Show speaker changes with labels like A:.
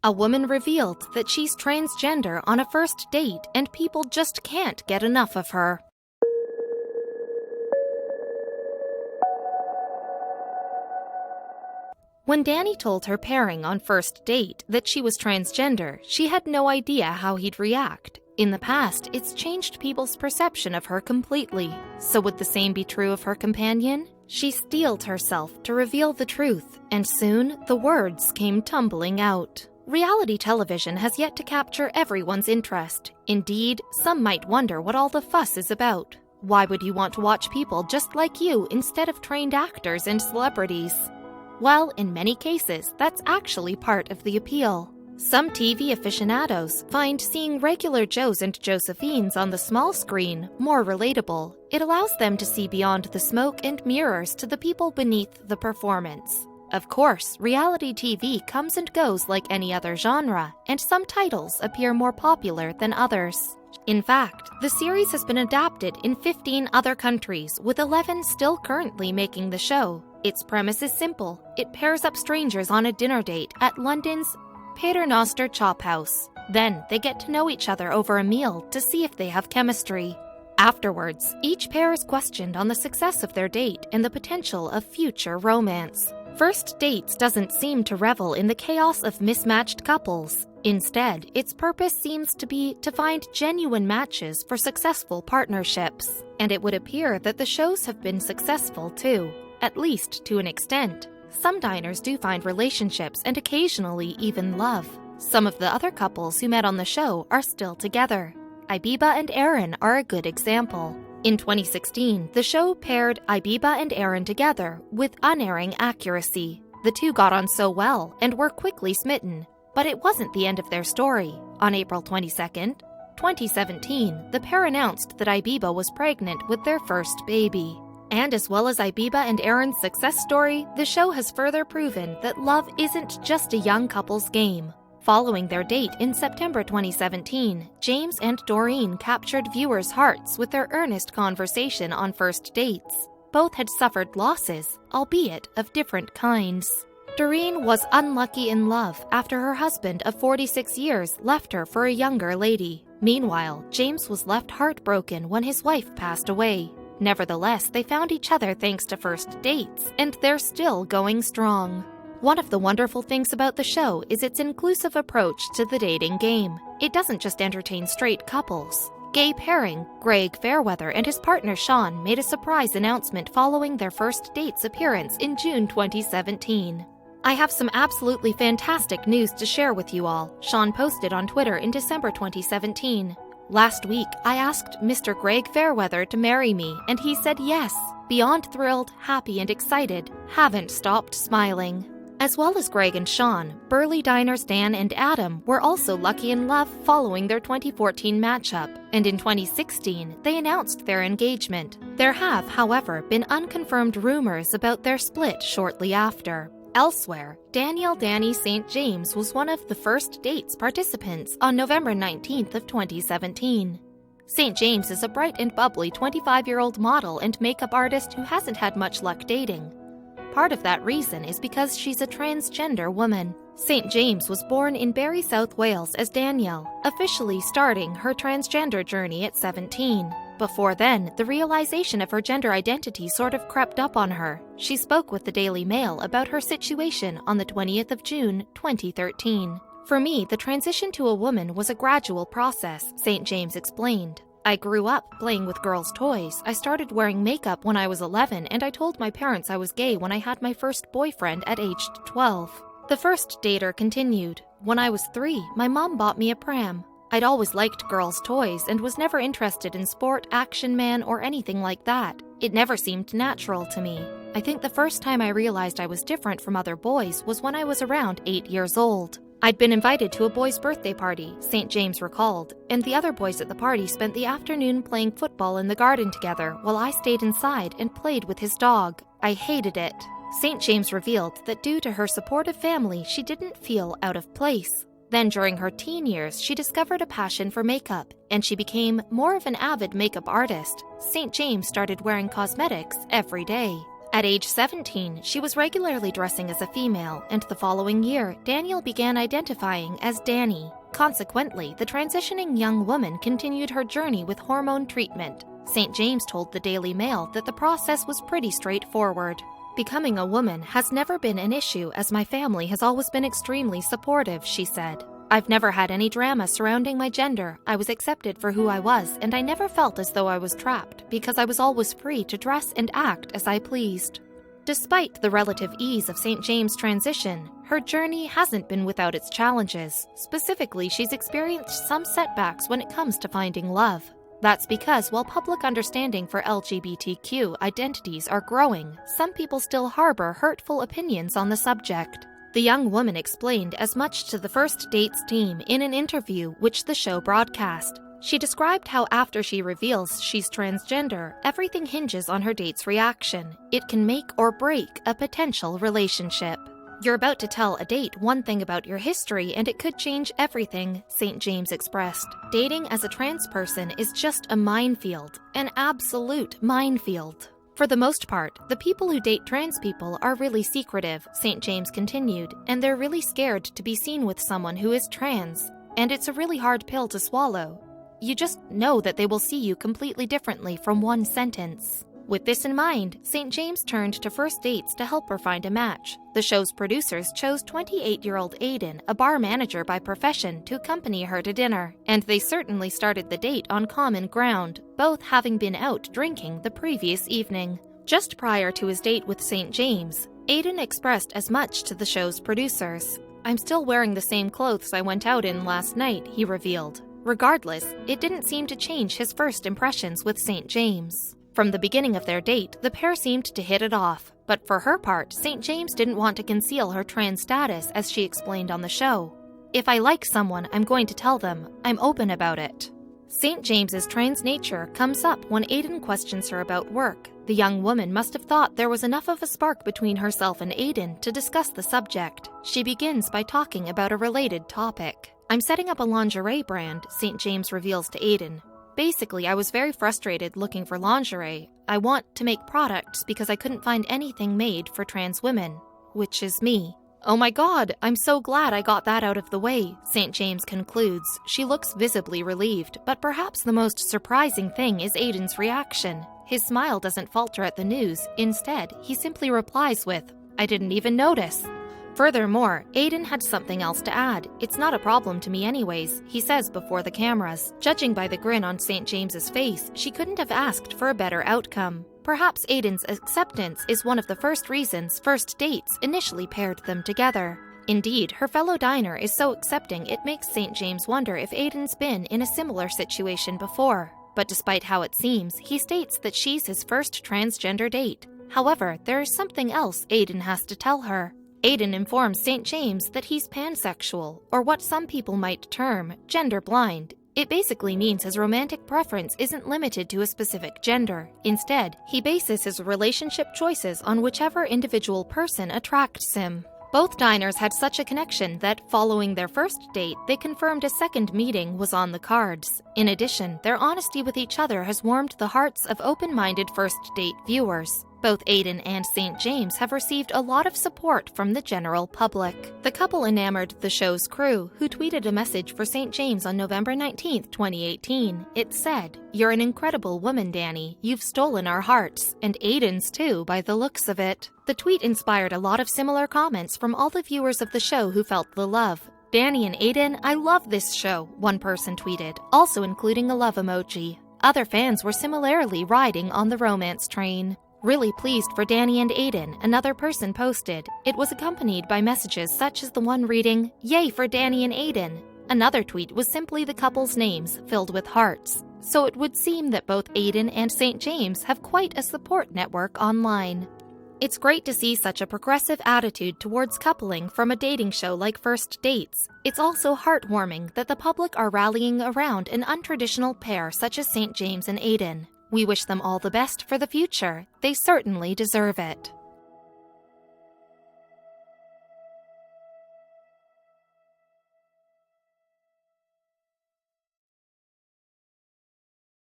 A: A woman revealed that she's transgender on a first date and people just can't get enough of her. When Dani told her pairing on first date that she was transgender, she had no idea how he'd react. In the past, it's changed people's perception of her completely. So would the same be true of her companion? She steeled herself to reveal the truth, and soon the words came tumbling out. Reality television has yet to capture everyone's interest. Indeed, some might wonder what all the fuss is about. Why would you want to watch people just like you instead of trained actors and celebrities? Well, in many cases, that's actually part of the appeal. Some TV aficionados find seeing regular Joes and Josephines on the small screen more relatable. It allows them to see beyond the smoke and mirrors to the people beneath the performance. Of course, reality TV comes and goes like any other genre, and some titles appear more popular than others. In fact, the series has been adapted in 15 other countries, with 11 still currently making the show. Its premise is simple. It pairs up strangers on a dinner date at London's Paternoster Chop House. Then they get to know each other over a meal to see if they have chemistry. Afterwards, each pair is questioned on the success of their date and the potential of future romance. First Dates doesn't seem to revel in the chaos of mismatched couples. Instead, its purpose seems to be to find genuine matches for successful partnerships. And it would appear that the shows have been successful too, at least to an extent. Some diners do find relationships and occasionally even love. Some of the other couples who met on the show are still together. Ibiba and Aaron are a good example. In 2016, the show paired Ibiba and Aaron together with unerring accuracy. The two got on so well and were quickly smitten. But it wasn't the end of their story. On April 22nd, 2017, the pair announced that Ibiba was pregnant with their first baby. And as well as Ibiba and Aaron's success story, the show has further proven that love isn't just a young couple's game. Following their date in September 2017, James and Doreen captured viewers' hearts with their earnest conversation on first dates. Both had suffered losses, albeit of different kinds. Doreen was unlucky in love after her husband of 46 years left her for a younger lady. Meanwhile, James was left heartbroken when his wife passed away. Nevertheless, they found each other thanks to first dates, and they're still going strong. One of the wonderful things about the show is its inclusive approach to the dating game. It doesn't just entertain straight couples. Gay pairing Greg Fairweather and his partner Sean made a surprise announcement following their first date's appearance in June 2017. I have some absolutely fantastic news to share with you all, Sean posted on Twitter in December 2017. Last week, I asked Mr. Greg Fairweather to marry me, and he said yes. Beyond thrilled, happy, and excited, haven't stopped smiling. As well as Greg and Sean, Burley diners Dan and Adam were also lucky in love following their 2014 matchup, and in 2016, they announced their engagement. There have, however, been unconfirmed rumors about their split shortly after. Elsewhere, Danielle Dani St. James was one of the first dates participants on November 19th of 2017. St. James is a bright and bubbly 25-year-old model and makeup artist who hasn't had much luck dating. Part of that reason is because she's a transgender woman. St. James was born in Barry, South Wales as Danielle, officially starting her transgender journey at 17. Before then, the realization of her gender identity sort of crept up on her. She spoke with the Daily Mail about her situation on the 20th of June, 2013. For me, the transition to a woman was a gradual process, St. James explained. I grew up playing with girls' toys. I started wearing makeup when I was 11, and I told my parents I was gay when I had my first boyfriend at age 12. The first dater continued. When I was 3, my mom bought me a pram. I'd always liked girls' toys and was never interested in sport, action man, or anything like that. It never seemed natural to me. I think the first time I realized I was different from other boys was when I was around 8 years old. I'd been invited to a boy's birthday party, St. James recalled, and the other boys at the party spent the afternoon playing football in the garden together while I stayed inside and played with his dog. I hated it. St. James revealed that due to her supportive family, she didn't feel out of place. Then during her teen years, she discovered a passion for makeup, and she became more of an avid makeup artist. St. James started wearing cosmetics every day. At age 17, she was regularly dressing as a female, and the following year, Daniel began identifying as Dani. Consequently, the transitioning young woman continued her journey with hormone treatment. St. James told the Daily Mail that the process was pretty straightforward. "Becoming a woman has never been an issue as my family has always been extremely supportive," she said. "I've never had any drama surrounding my gender. I was accepted for who I was, and I never felt as though I was trapped because I was always free to dress and act as I pleased." Despite the relative ease of St. James' transition, her journey hasn't been without its challenges. Specifically, she's experienced some setbacks when it comes to finding love. That's because while public understanding for LGBTQ identities are growing, some people still harbor hurtful opinions on the subject. The young woman explained as much to the First Dates team in an interview which the show broadcast. She described how after she reveals she's transgender, everything hinges on her date's reaction. It can make or break a potential relationship. "You're about to tell a date one thing about your history and it could change everything," St. James expressed. "Dating as a trans person is just a minefield, an absolute minefield." For the most part, the people who date trans people are really secretive, St. James continued, and they're really scared to be seen with someone who is trans. And it's a really hard pill to swallow. You just know that they will see you completely differently from one sentence. With this in mind, St. James turned to First Dates to help her find a match. The show's producers chose 28-year-old Aiden, a bar manager by profession, to accompany her to dinner, and they certainly started the date on common ground, both having been out drinking the previous evening. Just prior to his date with St. James, Aiden expressed as much to the show's producers. "I'm still wearing the same clothes I went out in last night," he revealed. Regardless, it didn't seem to change his first impressions with St. James. From the beginning of their date, the pair seemed to hit it off, but for her part, St. James didn't want to conceal her trans status, as she explained on the show. "If I like someone, I'm going to tell them. I'm open about it." St. James's trans nature comes up when Aiden questions her about work. The young woman must have thought there was enough of a spark between herself and Aiden to discuss the subject. She begins by talking about a related topic. "I'm setting up a lingerie brand," St. James reveals to Aiden. "Basically, I was very frustrated looking for lingerie. I want to make products because I couldn't find anything made for trans women, which is me." "Oh my god, I'm so glad I got that out of the way," St. James concludes. She looks visibly relieved, but perhaps the most surprising thing is Aiden's reaction. His smile doesn't falter at the news. Instead, he simply replies with, "I didn't even notice." Furthermore, Aiden had something else to add. "It's not a problem to me anyways," he says before the cameras. Judging by the grin on St. James's face, she couldn't have asked for a better outcome. Perhaps Aiden's acceptance is one of the first reasons First Dates initially paired them together. Indeed, her fellow diner is so accepting it makes St. James wonder if Aiden's been in a similar situation before. But despite how it seems, he states that she's his first transgender date. However, there is something else Aiden has to tell her. Aiden informs St. James that he's pansexual, or what some people might term gender blind. It basically means his romantic preference isn't limited to a specific gender. Instead, he bases his relationship choices on whichever individual person attracts him. Both diners had such a connection that, following their first date, they confirmed a second meeting was on the cards. In addition, their honesty with each other has warmed the hearts of open-minded First Date viewers. Both Aiden and St. James have received a lot of support from the general public. The couple enamored the show's crew, who tweeted a message for St. James on November 19, 2018. It said, "You're an incredible woman, Dani. You've stolen our hearts, and Aiden's too, by the looks of it." The tweet inspired a lot of similar comments from all the viewers of the show who felt the love. "Dani and Aiden, I love this show," one person tweeted, also including a love emoji. Other fans were similarly riding on the romance train. "Really pleased for Dani and Aiden," another person posted. It was accompanied by messages such as the one reading, "Yay for Dani and Aiden." Another tweet was simply the couple's names, filled with hearts. So it would seem that both Aiden and St. James have quite a support network online. It's great to see such a progressive attitude towards coupling from a dating show like First Dates. It's also heartwarming that the public are rallying around an untraditional pair such as St. James and Aiden. We wish them all the best for the future. They certainly deserve it.